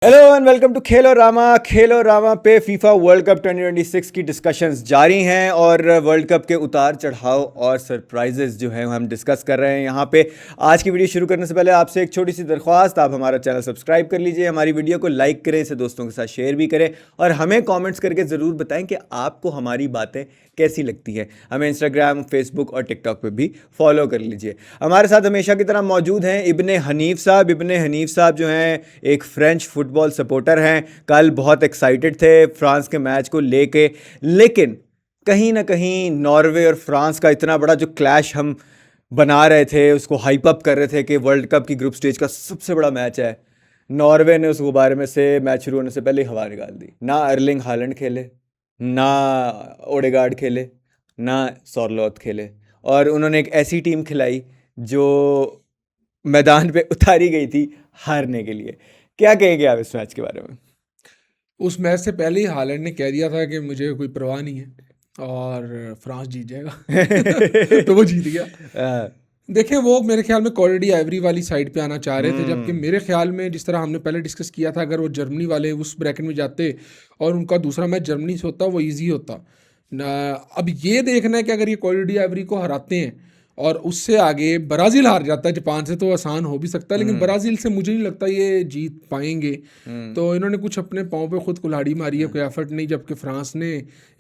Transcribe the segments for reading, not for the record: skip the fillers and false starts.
Hello and welcome to खेलो रामा पे FIFA World cup 2026 की discussions जारी हैं और वर्ल्ड कप के उतार चढ़ाव और सरप्राइजेस जो हैं हम डिस्कस कर रहे हैं यहाँ पे। आज की वीडियो शुरू करने से पहले आपसे एक छोटी सी दरख्वास्त, आप हमारा चैनल सब्सक्राइब कर लीजिए, हमारी वीडियो को लाइक करें, इसे दोस्तों के साथ शेयर भी करें और हमें कमेंट्स करके ज़रूर बताएं कि आपको हमारी बातें कैसी लगती हैं। हमें इंस्टाग्राम, फेसबुक और टिकटॉक पे भी फॉलो कर लीजिए। हमारे साथ हमेशा की तरह मौजूद हैं इब्ने हनीफ साहब। इब्ने हनीफ साहब जो हैं एक फ्रेंच फुटबॉल सपोर्टर हैं। कल बहुत एक्साइटेड थे फ्रांस के मैच को लेके, लेकिन कहीं ना कहीं नॉर्वे और फ्रांस का इतना बड़ा जो क्लैश हम बना रहे थे, उसको हाइप अप कर रहे थे कि वर्ल्ड कप की ग्रुप स्टेज का सबसे बड़ा मैच है, नॉर्वे ने उस गुब्बारे में से मैच शुरू होने से पहले ही हवा निकाल दी। ना अर्लिंग हालैंड खेले, ना ओडेगार्ड खेले, ना सॉरलोथ खेले, और उन्होंने एक ऐसी टीम खिलाई जो मैदान पे उतारी गई थी हारने के लिए। क्या कहेंगे आप इस मैच के बारे में? उस मैच से पहले ही हालैंड ने कह दिया था कि मुझे कोई परवाह नहीं है और फ्रांस जीत जाएगा तो वो जीत गया। हाँ। देखें, वो मेरे ख्याल में क्वालिटी आइवरी वाली साइड पे आना चाह रहे थे, जबकि हम्म। मेरे ख्याल में जिस तरह हमने पहले डिस्कस किया था, अगर वो जर्मनी वाले उस ब्रैकेट में जाते और उनका दूसरा मैच जर्मनी से होता वो ईजी होता ना। अब ये देखना है कि अगर ये क्वालिटी आइवरी को हराते हैं और उससे आगे ब्राज़ील हार जाता है जापान से, तो आसान हो भी सकता है, लेकिन हम्म। ब्राज़ील से मुझे नहीं लगता ये जीत पाएंगे। हम्म। तो इन्होंने कुछ अपने पाँव पे खुद कुल्हाड़ी मारी है, कोई एफर्ट नहीं, जबकि फ्रांस ने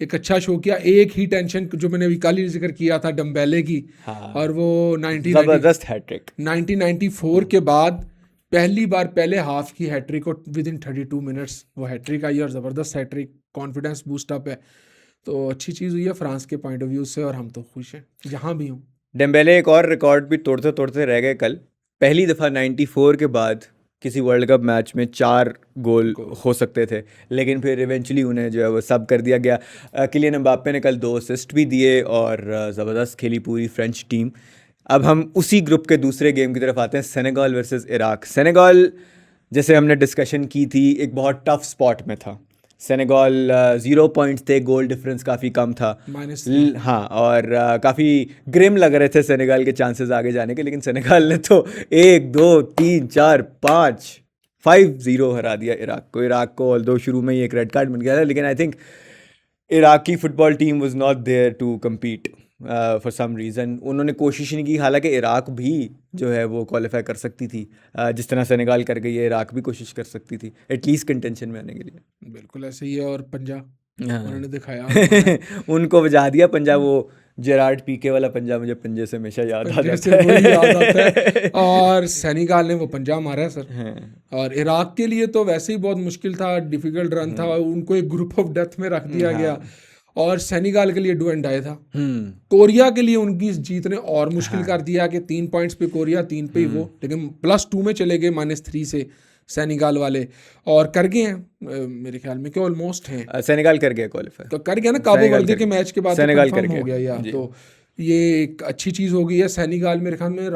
एक अच्छा शो किया। एक ही टेंशन जो मैंने अभी कल ही जिक्र किया था डम्बेले की, हाँ, और वो 1990 जबरदस्त हैट्रिक। 1994 के बाद पहली बार पहले हाफ की हैट्रिक और विद इन 32 मिनट्स वो हैट्रिक आई, और ज़बरदस्त हैट्रिक, कॉन्फिडेंस बूस्ट अप है। तो अच्छी चीज़ हुई है फ्रांस के पॉइंट ऑफ व्यू से, और हम तो खुश हैं जहाँ भी हूँ। डेम्बेले एक और रिकॉर्ड भी तोड़ते तोड़ते रह गए कल। पहली दफ़ा 94 के बाद किसी वर्ल्ड कप मैच में 4 गोल को हो सकते थे, लेकिन फिर इवेंचुअली उन्हें जो है वो सब कर दिया गया। किलियन एम्बाप्पे ने कल 2 असिस्ट भी दिए और ज़बरदस्त खेली पूरी फ्रेंच टीम। अब हम उसी ग्रुप के दूसरे गेम की तरफ आते हैं, सेनेगल वर्सेस इराक। सेनेगल, जैसे हमने डिस्कशन की थी, एक बहुत टफ स्पॉट में था। सेनेगल 0 पॉइंट्स थे, गोल डिफरेंस काफ़ी कम था। -3। हाँ, और काफ़ी ग्रिम लग रहे थे सेनेगल के चांसेस आगे जाने के, लेकिन सेनेगल ने तो 1 2 3 4 5 5-0 हरा दिया इराक को। ऑल्दो शुरू में ही एक रेड कार्ड मिल गया था, लेकिन I think Iraqi football team was not there to compete for some reason. उन्होंने कोशिश नहीं की, हालांकि इराक भी जो है वो क्वालिफाई कर सकती थी। जिस तरह सेनेगल कर गई है, इराक भी कोशिश कर सकती थी एटलीस्ट कंटेंशन में आने के लिए। बिल्कुल ऐसे ही है। और पंजाब, हाँ। उन्होंने दिखाया आजमाया। उनको बजा दिया पंजाब। वो जेरार्ड पीके वाला पंजाब मुझे पंजे से हमेशा याद आ पंजे से जाता वही याद आता है। है। और सेनेगल ने वो पंजा मारा है सर। हाँ। और इराक के लिए तो वैसे ही बहुत मुश्किल था, डिफिकल्ट रन था, उनको एक ग्रुप ऑफ डेथ में रख दिया गया। हाँ। और सेनेगल के लिए डू एंड डाई था। हम्म। कोरिया के लिए उनकी इस जीत ने और मुश्किल हाँ। कर दिया कि 3 पॉइंट्स पे कोरिया, 3 पे ही वो, लेकिन +2 में चले गए -3 से सेनेगल वाले, और कर गए हैं मेरे ख्याल में कि ऑलमोस्ट हैं। सेनेगल कर गया क्वालिफाई। तो कर गया ना, काबो सेनेगल वर्दे कर के गया। मैच के बाद तो सेनेगल कर कंफर्म हो गया। गया यार। जी। तो ये एक अच्छी चीज़ हो गई है। सेनेगल मेरे ख्याल में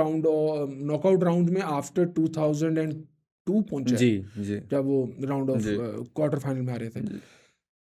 नॉकआउट राउंड में आफ्टर 2002 पहुंचा है, जी। जी। जब वो राउंड ऑफ जी। क्वार्टर फाइनल में आ रहे थे। जी।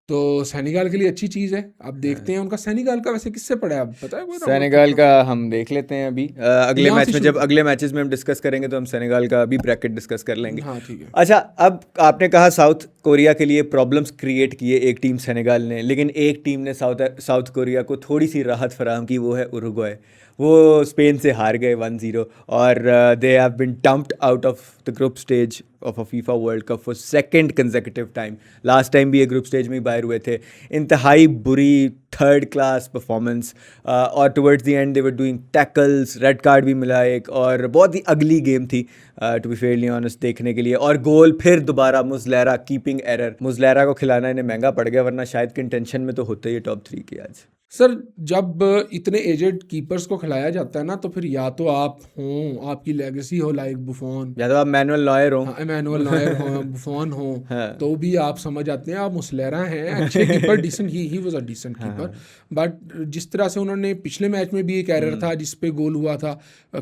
तो सेनेगल के लिए अच्छी चीज़ है। अब हाँ। देखते हैं उनका सेनेगल का वैसे किससे पड़ा है, अब पता है कोई राउंड ऑफ सेनेगल थर्टी का में? हम देख लेते हैं अभी। तो अगले यहाँ से मैच में, शुरू। जब अगले मैचेस में हम डिस्कस करेंगे तो हम सेनेगल का भी ब्रैकेट डिस्कस कर लेंगे। हाँ ठीक है। अच्छा, अब आपने कहा साउथ कोरिया के लिए प्रॉब्लम्स क्रिएट किए एक टीम सेनेगल ने, लेकिन एक टीम ने साउथ कोरिया को थोड़ी सी राहत फराहम की, वो है उरुग्वे। वो स्पेन से हार गए 1-0 और they have been dumped out of the group stage of a FIFA World Cup for second consecutive time. Last time भी ये ग्रुप स्टेज में ही बाहर हुए थे। इंतहाई बुरी थर्ड क्लास परफॉर्मेंस, और towards the and they were doing tackles, red card भी मिला एक, और बहुत ही अगली गेम थी टू बी फेयरली ऑनेस्ट देखने के लिए। और गोल फिर दोबारा मुजलैरा, कीपिंग एरर। मुजलैरा को खिलाना इन्हें महंगा पड़ गया, वरना शायद कंटेंशन में तो होते ही टॉप 3 की आज। सर, जब इतने एजेड कीपर्स को खिलाया जाता है ना, तो फिर या तो आप हों, आपकी लेगेसी हो लाइक बुफॉन, या तो आप मैनुअल नॉयर हो। हाँ इमैनुअल नॉयर हो, बुफॉन हो, हाँ। तो भी आप समझ आते हैं। आप मुस्लेरा हैं, अच्छे keeper, decent, he was a decent keeper. हाँ। बट जिस तरह से उन्होंने पिछले मैच में भी एक एरर था जिस पे गोल हुआ था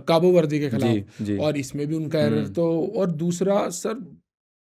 काबो वर्दे के जी। खिलाफ, जी। और इसमें भी उनका एरर। तो और दूसरा सर,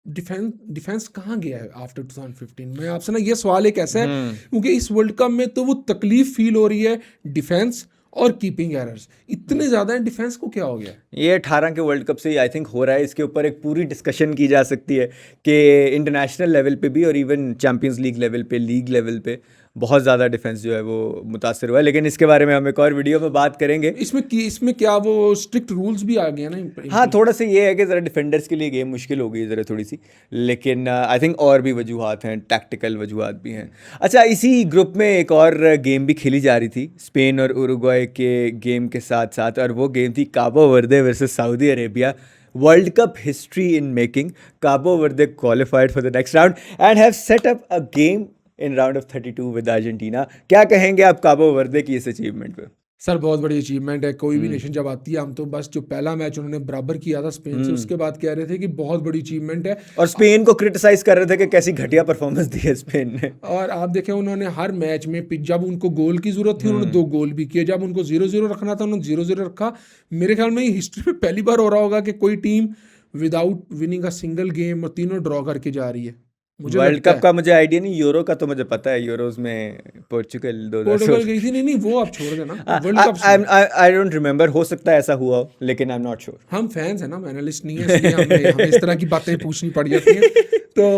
डिफेंस कहाँ गया है आफ्टर 2015? मैं आपसे ना, ये सवाल एक ऐसा है हम्म। क्योंकि इस वर्ल्ड कप में तो वो तकलीफ फील हो रही है डिफेंस और कीपिंग एरर्स इतने ज़्यादा हैं, डिफेंस को क्या हो गया? ये 18 के वर्ल्ड कप से ही आई थिंक हो रहा है। इसके ऊपर एक पूरी डिस्कशन की जा सकती है कि इंटरनेशनल लेवल पे भी और इवन चैम्पियंस लीग लेवल पे, लीग लेवल पे बहुत ज़्यादा डिफेंस जो है वो मुतासर हुआ है, लेकिन इसके बारे में हम एक और वीडियो में बात करेंगे। इसमें क्या वो स्ट्रिक्ट रूल्स भी आ गए हैं ना? हाँ, थोड़ा सा ये है कि ज़रा डिफेंडर्स के लिए गेम मुश्किल हो गई ज़रा थोड़ी सी, लेकिन आई थिंक और भी वजूहात हैं, टैक्टिकल वजूहात भी हैं। अच्छा, इसी ग्रुप में एक और गेम भी खेली जा रही थी स्पेन और उरुग्वाय के गेम के साथ साथ, और वो गेम थी काबो वर्दे versus Saudi Arabia. World cup history in making. Cabo Varde qualified for the next round and have set up a game in round of 32 with Argentina. क्या कहेंगे आप काबो वर्दे की इस अचीवमेंट पे? सर बहुत बड़ी अचीवमेंट है। कोई भी नेशन जब आती है, हम तो बस जो पहला मैच उन्होंने बराबर किया था स्पेन से, उसके बाद कह रहे थे कि बहुत बड़ी अचीवमेंट है। और स्पेन को क्रिटिसाइज कर रहे थे कि कैसी घटिया परफॉर्मेंस दी है स्पेन ने। और आप देखें उन्होंने हर मैच में जब उनको गोल की जरूरत थी उन्होंने 2 गोल भी किए, जब उनको 0-0 रखना था उन्होंने 0-0 रखा। मेरे ख्याल में ये हिस्ट्री में पहली बार हो रहा होगा कि कोई team without winning a single game और तीनों ड्रॉ करके जा रही है, मुझे वर्ल्ड लगता कप है। का मुझे आइडिया नहीं, यूरो का तो मुझे पता है, यूरोज में पोर्चुगल पोर्टुगल 2016। गई थी, नहीं नहीं वो आप छोड़ देना, world cup. I don't remember, हो सकता है ऐसा हुआ हो, लेकिन आई एम नॉट श्योर। हम फैंस हैं ना, हम एनालिस्ट नहीं है, इसलिए हमें इस तरह की बातें पूछनी पड़ जाती हैं। तो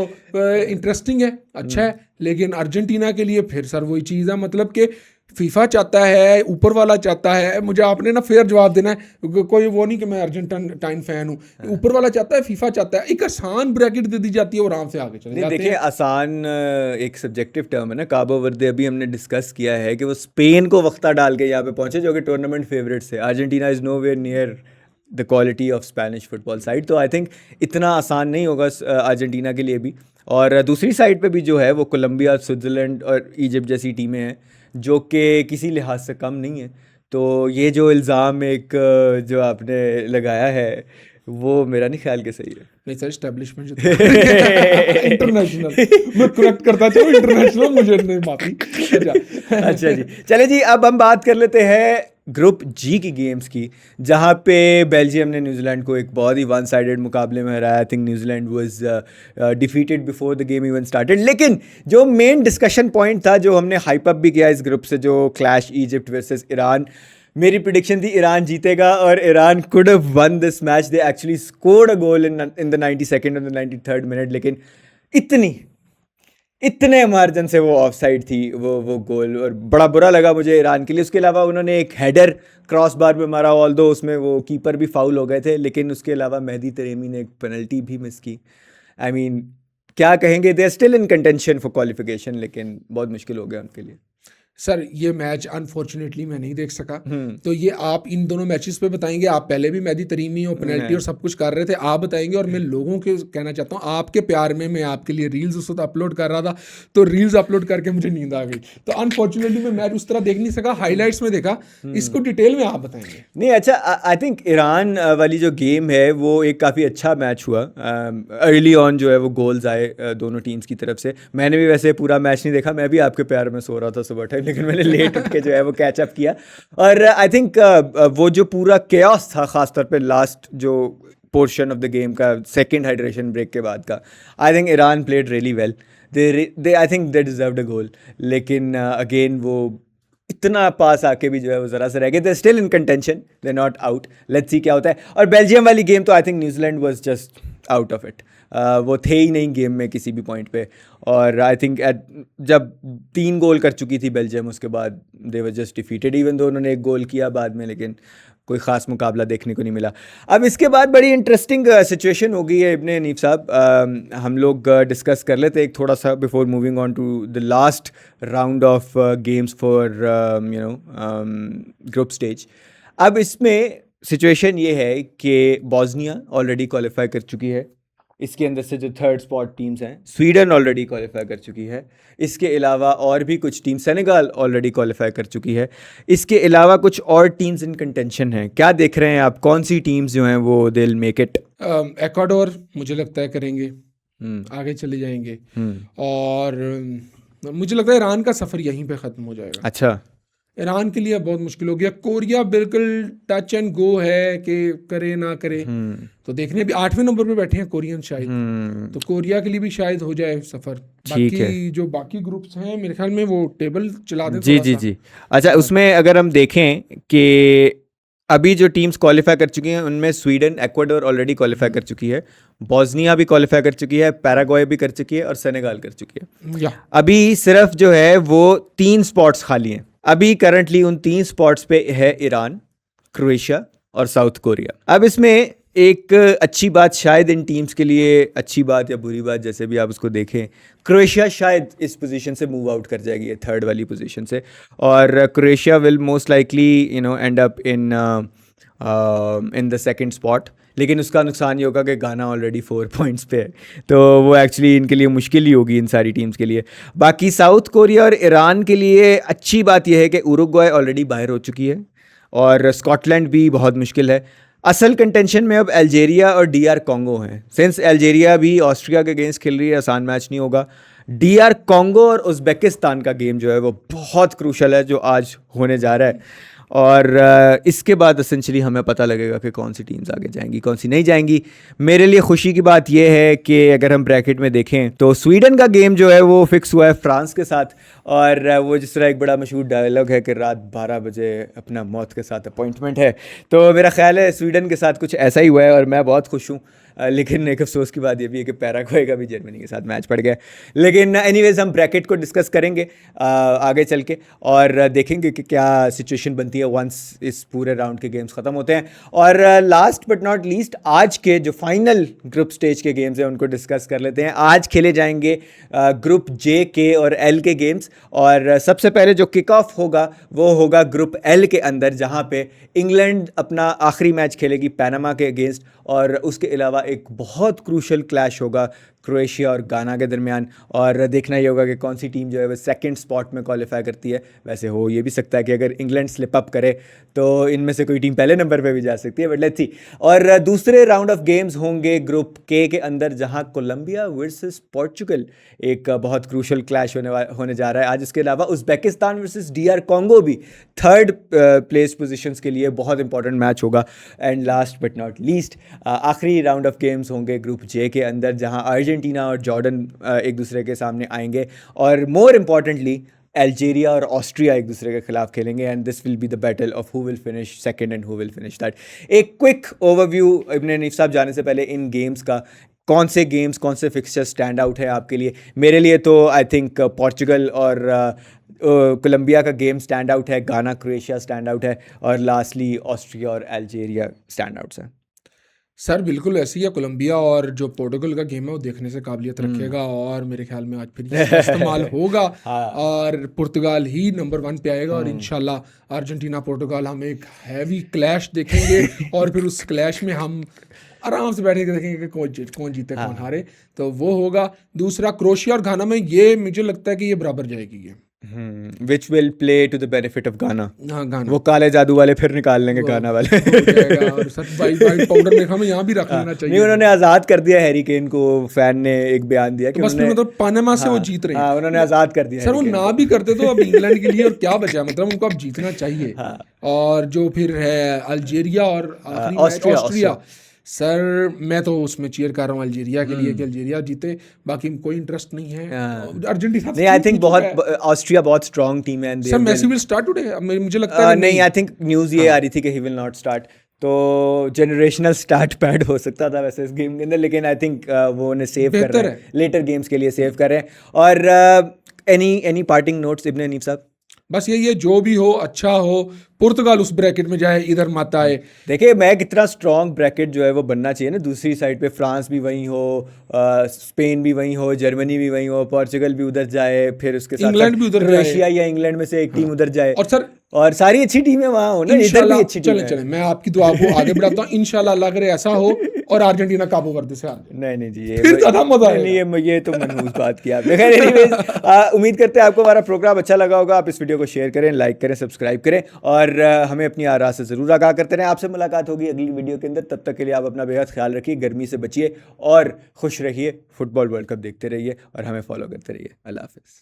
इंटरेस्टिंग है, अच्छा है। लेकिन अर्जेंटीना के लिए फिर सर वही चीज़ है, मतलब कि फीफा चाहता है, ऊपर वाला चाहता है, मुझे आपने ना फेयर जवाब देना है, कोई वो नहीं कि मैं अर्जेंटाइन फैन हूँ। ऊपर वाला चाहता है, फीफा चाहता है, एक आसान ब्रैकेट दे दी जाती है और आराम से आगे चले नहीं जाते देखिए, हैं। आसान एक सब्जेक्टिव टर्म है ना। काबो वर्दे अभी हमने डिस्कस किया है कि वो स्पेन को वक्ता डाल के यहाँ पे पहुंचे, जो कि टूर्नामेंट फेवरेट्स है। Argentina is nowhere near the quality of Spanish football side, तो आई थिंक इतना आसान नहीं होगा अर्जेंटीना के लिए भी। और दूसरी साइड पे भी जो है वो कोलंबिया, स्विट्ज़रलैंड और इजिप्ट जैसी टीमें हैं जो कि किसी लिहाज से कम नहीं है। तो ये जो इल्ज़ाम एक जो आपने लगाया है वो मेरा नहीं ख्याल के सही है। नहीं सर, एस्टेब्लिशमेंट जो इंटरनेशनल मैं करेक्ट करता था, इंटरनेशनल मुझे नहीं माफी। अच्छा जी, चले जी, अब हम बात कर लेते हैं ग्रुप जी की गेम्स की, जहाँ पे बेल्जियम ने न्यूजीलैंड को एक बहुत ही वन साइडेड मुकाबले में हराया। I think New Zealand was defeated before the game even started. लेकिन जो मेन डिस्कशन पॉइंट था, जो हमने हाइप अप भी किया इस ग्रुप से, जो क्लैश इजिप्ट वर्सेस ईरान, मेरी प्रिडिक्शन थी ईरान जीतेगा और Iran could have one this match. They actually scored a goal in the 92nd और द 93rd मिनट, लेकिन इतने मार्जिन से वो ऑफसाइड थी वो गोल, और बड़ा बुरा लगा मुझे ईरान के लिए। उसके अलावा उन्होंने एक हेडर क्रॉस बार पे मारा, ऑल्दो उसमें वो कीपर भी फाउल हो गए थे, लेकिन उसके अलावा मेहदी तरेमी ने एक पेनल्टी भी मिस की। आई मीन क्या कहेंगे, they are still in contention for qualification, लेकिन बहुत मुश्किल हो गया उनके लिए। सर ये मैच अनफॉर्चुनेटली मैं नहीं देख सका, तो ये आप इन दोनों मैचेस पे बताएंगे। आप पहले भी मेहदी तरीमी और पेनल्टी और सब कुछ कर रहे थे, आप बताएंगे। और मैं लोगों के कहना चाहता हूँ, आपके प्यार में मैं आपके लिए रील्स उस वक्त अपलोड कर रहा था, तो रील्स अपलोड करके मुझे नींद आ गई, तो अनफॉर्चुनेटली मैं मैच उस तरह देख नहीं सका, हाईलाइट्स में देखा। इसको डिटेल में आप बताएंगे। नहीं, अच्छा, आई थिंक ईरान वाली जो गेम है वो एक काफ़ी अच्छा मैच हुआ। अर्ली ऑन जो है वो गोल्स आए दोनों टीम्स की तरफ से। मैंने भी वैसे पूरा मैच नहीं देखा, मैं भी आपके प्यार में सो रहा था सुबह टाइम, लेकिन मैंने लेट उठ के जो है वो कैच अप किया। और आई थिंक वो जो पूरा केओस था, खासतौर पे लास्ट जो पोर्शन ऑफ द गेम का, सेकेंड हाइड्रेशन ब्रेक के बाद का, I think Iran played really well. They I think they deserved a goal, लेकिन अगेन वो इतना पास आके भी जो है वो ज़रा से रह गए। They still in contention, they not out, let's see क्या होता है। और बेल्जियम वाली गेम तो I think New Zealand was just out of it, वो थे ही नहीं गेम में किसी भी पॉइंट पे। और आई थिंक जब 3 गोल कर चुकी थी बेल्जियम, उसके बाद they were just defeated, even though उन्होंने एक गोल किया बाद में, लेकिन कोई ख़ास मुकाबला देखने को नहीं मिला। अब इसके बाद बड़ी इंटरेस्टिंग सिचुएशन हो गई है इब्ने हनीफ साहब। हम लोग डिस्कस कर लेते एक थोड़ा सा before moving on to the last round of games for group stage. अब इसमें सिचुएशन ये है कि बॉस्निया ऑलरेडी क्वालिफाई कर चुकी है, इसके अंदर से जो थर्ड स्पॉट टीम्स हैं, स्वीडन ऑलरेडी क्वालिफाई कर चुकी है, इसके अलावा और भी कुछ टीम, सेनेगल ऑलरेडी क्वालिफाई कर चुकी है, इसके अलावा कुछ और टीम्स इन कंटेंशन हैं। क्या देख रहे हैं आप, कौन सी टीम्स जो हैं वो they will make it? Ecuador मुझे लगता है करेंगे, आगे चले जाएंगे। और मुझे लगता है ईरान का सफ़र यहीं पे ख़त्म हो जाएगा। अच्छा, ईरान के लिए बहुत मुश्किल हो गया। कोरिया बिल्कुल टच एंड गो है कि करे ना करे, तो देखने भी 8वें नंबर पे बैठे हैं कोरियन शायद, तो कोरिया के लिए भी शायद हो जाए सफर। ठीक है। बाकी जो बाकी ग्रुप्स हैं मेरे ख्याल में वो टेबल चला दें जी थोड़ा जी सा। जी। अच्छा, उसमें अगर हम देखें कि अभी जो टीम्स क्वालिफाई कर चुकी हैं उनमें स्वीडन, इक्वाडोर ऑलरेडी क्वालिफाई कर चुकी है, बॉस्निया भी क्वालिफाई कर चुकी है, पैराग्वे भी कर चुकी है और सेनेगल कर चुकी है। या अभी सिर्फ जो है वो 3 स्पॉट्स खाली हैं। अभी करंटली उन 3 स्पॉट्स पे है ईरान, क्रोएशिया और साउथ कोरिया। अब इसमें एक अच्छी बात, शायद इन टीम्स के लिए अच्छी बात या बुरी बात, जैसे भी आप उसको देखें, क्रोएशिया शायद इस पोजीशन से मूव आउट कर जाएगी, थर्ड वाली पोजीशन से, और Croatia will most likely and up in the second spot. लेकिन उसका नुकसान ये होगा कि गाना ऑलरेडी 4 पॉइंट्स पे है, तो वो एक्चुअली इनके लिए मुश्किल ही होगी इन सारी टीम्स के लिए। बाकी साउथ कोरिया और ईरान के लिए अच्छी बात यह है कि उरुग्वे ऑलरेडी बाहर हो चुकी है और स्कॉटलैंड भी बहुत मुश्किल है। असल कंटेंशन में अब अल्जेरिया और डीआर कॉन्गो हैं। सिंस अल्जेरिया भी ऑस्ट्रिया के अगेंस्ट खेल रही है, आसान मैच नहीं होगा। डीआर कॉन्गो और उज़्बेकिस्तान का गेम जो है वो बहुत क्रूशल है, जो आज होने जा रहा है, और इसके बाद एसेंशियली हमें पता लगेगा कि कौन सी टीम्स आगे जाएंगी, कौन सी नहीं जाएंगी। मेरे लिए खुशी की बात यह है कि अगर हम ब्रैकेट में देखें तो स्वीडन का गेम जो है वो फिक्स हुआ है फ्रांस के साथ, और वो जिस तरह एक बड़ा मशहूर डायलॉग है कि रात 12 बजे अपना मौत के साथ अपॉइंटमेंट है, तो मेरा ख्याल है स्वीडन के साथ कुछ ऐसा ही हुआ है और मैं बहुत खुश हूँ। लेकिन एक अफसोस की बात ये भी है कि पैराग्वे का भी जर्मनी के साथ मैच पड़ गया। लेकिन एनीवेज हम ब्रैकेट को डिस्कस करेंगे आगे चल के, और देखेंगे कि क्या सिचुएशन बनती है वंस इस पूरे राउंड के गेम्स ख़त्म होते हैं। और लास्ट बट नॉट लीस्ट, आज के जो फाइनल ग्रुप स्टेज के गेम्स हैं उनको डिस्कस कर लेते हैं। आज खेले जाएंगे ग्रुप जे के और एल के गेम्स, और सबसे पहले जो किक ऑफ होगा वो होगा ग्रुप एल के अंदर, जहाँ पे इंग्लैंड अपना आखिरी मैच खेलेगी पैनामा के अगेंस्ट, और उसके अलावा एक बहुत क्रूशल क्लैश होगा क्रोएशिया और गाना के दरमियान, और देखना ये होगा कि कौन सी टीम जो है वो सेकंड स्पॉट में क्वालिफाई करती है। वैसे हो ये भी सकता है कि अगर इंग्लैंड स्लिप अप करे तो इनमें से कोई टीम पहले नंबर पे भी जा सकती है, बट लेट्स सी। और दूसरे राउंड ऑफ गेम्स होंगे ग्रुप के अंदर, जहां कोलंबिया वर्सेस पोर्चुगल, एक बहुत क्रूशल क्लैश होने जा रहा है आज। इसके अलावा उज़्बेकिस्तान वर्सेस डीआर कॉन्गो भी थर्ड प्लेस पोजीशंस के लिए बहुत इंपॉर्टेंट मैच होगा। And last but not least, आखिरी राउंड ऑफ गेम्स होंगे ग्रुप जे के अंदर, जहां अर्जेंटीना और जॉर्डन एक दूसरे के सामने आएंगे, और मोर इम्पॉर्टेंटली अल्जेरिया और ऑस्ट्रिया एक दूसरे के खिलाफ खेलेंगे, and this will be the battle of who will finish second and who will finish third. एक क्विक ओवरव्यू इब्न हनीफ साहब जाने से पहले इन गेम्स का, कौन से गेम्स, कौन से फिक्सचर स्टैंड आउट है आपके लिए? मेरे लिए तो आई थिंक पोर्चुगल और कोलंबिया का गेम स्टैंड आउट है, गाना क्रोएशिया स्टैंड आउट है, और लास्टली ऑस्ट्रिया और अल्जेरिया स्टैंड आउट्स हैं। सर बिल्कुल ऐसी है। कोलंबिया और जो पोर्टुगल का गेम है वो देखने से काबिलियत रखेगा, और मेरे ख्याल में आज फिर इसका इस्तेमाल होगा और पुर्तगाल ही नंबर 1 पे आएगा, और इंशाल्लाह अर्जेंटीना पोर्टुगाल हम एक हैवी क्लैश देखेंगे और फिर उस क्लैश में हम आराम से बैठ के देखेंगे कि कौन जीते कौन हारे, तो वो होगा। दूसरा क्रोएशिया और घाना में ये मुझे लगता है कि ये बराबर जाएगी ये, which will play to the benefit of Ghana. हाँ गाना, वो काले जादू वाले फिर निकाल लेंगे गाना वाले। हो जाएगा। और सर वाइट पाउडर देखा मैं यहाँ भी रख लेना चाहिए। नहीं, उन्होंने आज़ाद कर दिया हैरी केन को, फैन ने एक बयान दिया कि बस फिर मतलब पनामा से वो जीत रहे हैं। उन्होंने आज़ाद कर दिया सर वो ना भी करते तो अब इंग्लैंड के लिए और क्या बचा, मतलब उनको अब जीतना चाहिए। और जो फिर है अल्जेरिया और ऑस्ट्रिया, सर मैं तो उसमें चीयर कर रहा हूँ अल्जेरिया के लिए कि अल्जेरिया जीते, बाकी कोई इंटरेस्ट नहीं है अर्जेंटीना। नहीं, आई थिंक बहुत ऑस्ट्रिया बहुत स्ट्रांग टीम है। Sir Messi will start today, मुझे लगता है नहीं, आई थिंक न्यूज़ ये आ रही थी कि ही विल नॉट स्टार्ट, तो जनरेशनल स्टार्ट पैड हो सकता था वैसे इस गेम के अंदर, लेकिन आई थिंक वो उन्हें सेव कर रहे हैं, लेटर गेम्स के लिए सेव कर रहे हैं। और एनी पार्टिंग नोट्स इब्न हनीफ साहब? बस यही है, जो भी हो अच्छा हो, पुर्तगाल उस ब्रैकेट में जाए, इधर मत आए। देखिए मैं कितना स्ट्रॉन्ग ब्रैकेट जो है वो बनना चाहिए ना, दूसरी साइड पे फ्रांस भी वहीं हो, स्पेन भी वहीं हो, जर्मनी भी वहीं हो, पोर्चुगल भी उधर जाए, फिर उसके साथ इंग्लैंड भी उधर जाए, रशिया या इंग्लैंड में से एक टीम उधर जाए, और सर और सारी अच्छी टीमें वहाँ हो ना, इधर भी अच्छी टीम है। चले मैं आपकी दुआ को आगे बढ़ाता हूँ, इंशाल्लाह अल्लाह करे ऐसा हो और अर्जेंटीना काबू वर्दे से हार जाए। नहीं जी, ये फिर ज़्यादा मजा आएगा। ये तो मनहूस बात की आपने। खैर एनीवेज, उम्मीद करते हैं आपको हमारा प्रोग्राम अच्छा लगा होगा। आप इस वीडियो को शेयर करें, लाइक करें, सब्सक्राइब करें, और हमें अपनी आरा से ज़रूर आगाह करते रहें। आपसे मुलाकात होगी अगली वीडियो के अंदर, तब तक के लिए आप अपना बेहद ख्याल रखिए, गर्मी से बचिए और खुश रहिए, फुटबॉल वर्ल्ड कप देखते रहिए और हमें फॉलो करते रहिए। अल्लाह हाफ़िज़।